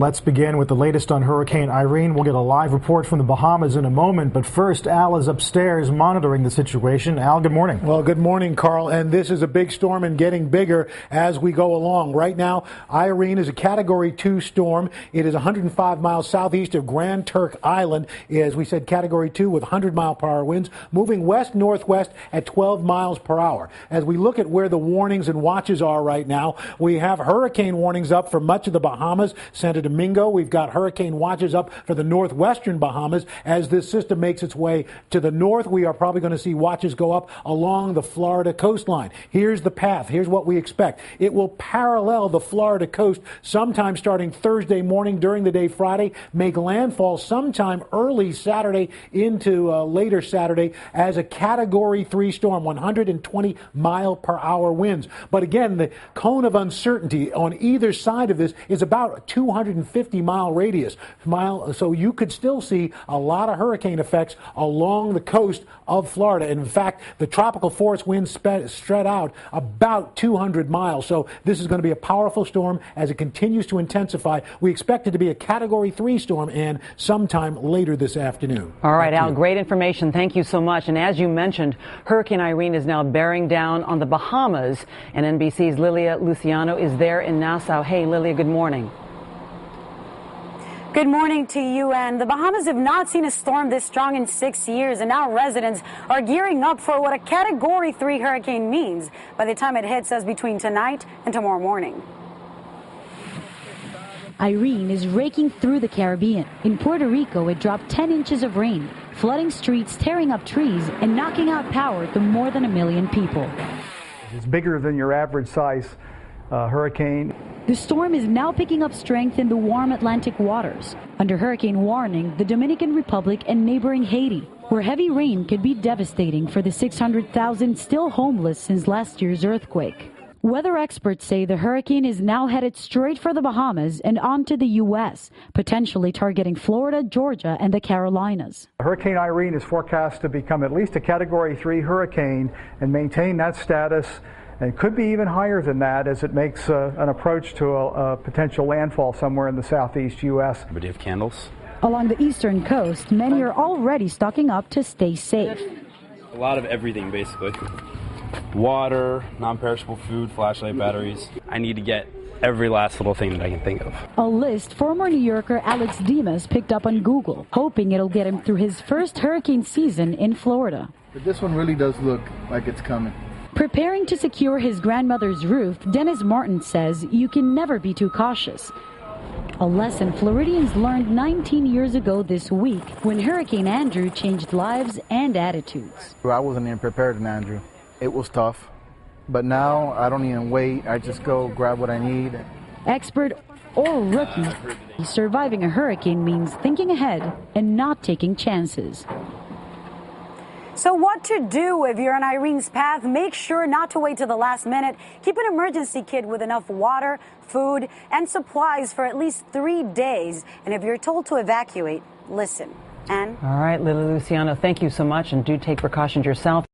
Let's begin with the latest on Hurricane Irene. We'll get a live report from the Bahamas in a moment, but first, Al is upstairs monitoring the situation. Al, good morning. Well, good morning, Carl, and this is a big storm and getting bigger as we go along. Right now, Irene is a Category 2 storm. It is 105 miles southeast of Grand Turk Island. As we said, Category 2 with 100-mile-per-hour winds, moving west-northwest at 12 miles per hour. As we look at where the warnings and watches are right now, we have hurricane warnings up for much of the Bahamas, Santa Domingo. We've got hurricane watches up for the northwestern Bahamas. As this system makes its way to the north, we are probably going to see watches go up along the Florida coastline. Here's the path. Here's what we expect. It will parallel the Florida coast sometime starting Thursday morning, during the day Friday, make landfall sometime early Saturday into later Saturday as a Category 3 storm, 120-mile-per-hour winds. But again, the cone of uncertainty on either side of this is about a 250-mile radius. So you could still see a lot of hurricane effects along the coast of Florida. And in fact, the tropical force winds spread out about 200 miles. So this is going to be a powerful storm as it continues to intensify. We expect it to be a Category 3 storm, and sometime later this afternoon. All right, Al, great information. Thank you so much. And as you mentioned, Hurricane Irene is now bearing down on the Bahamas, and NBC's Lilia Luciano is there in Nassau. Hey, Lilia, good morning. Good morning to you. And the Bahamas have not seen a storm this strong in 6 years, and now residents are gearing up for what a Category 3 hurricane means by the time it hits us between tonight and tomorrow morning. Irene is raking through the Caribbean. In Puerto Rico, it dropped 10 inches of rain, flooding streets, tearing up trees, and knocking out power to more than 1 million people. It's bigger than your average size hurricane. The storm is now picking up strength in the warm Atlantic waters. Under hurricane warning, the Dominican Republic and neighboring Haiti, where heavy rain could be devastating for the 600,000 still homeless since last year's earthquake. Weather experts say the hurricane is now headed straight for the Bahamas and onto the U.S., potentially targeting Florida, Georgia, and the Carolinas. Hurricane Irene is forecast to become at least a Category 3 hurricane and maintain that status, and could be even higher than that as it makes an approach to a potential landfall somewhere in the southeast U.S. But do you have candles? Along the eastern coast, many are already stocking up to stay safe. A lot of everything, basically. Water, non-perishable food, flashlight, batteries. I need to get every last little thing that I can think of. A list former New Yorker Alex Dimas picked up on Google, hoping it'll get him through his first hurricane season in Florida. But this one really does look like it's coming. Preparing to secure his grandmother's roof, Dennis Martin says you can never be too cautious. A lesson Floridians learned 19 years ago this week when Hurricane Andrew changed lives and attitudes. I wasn't even prepared in Andrew. It was tough. But now I don't even wait. I just go grab what I need. Expert or rookie, surviving a hurricane means thinking ahead and not taking chances. So what to do if you're on Irene's path? Make sure not to wait till the last minute. Keep an emergency kit with enough water, food, and supplies for at least 3 days. And if you're told to evacuate, listen. And all right, Lilia Luciano, thank you so much, and do take precautions yourself.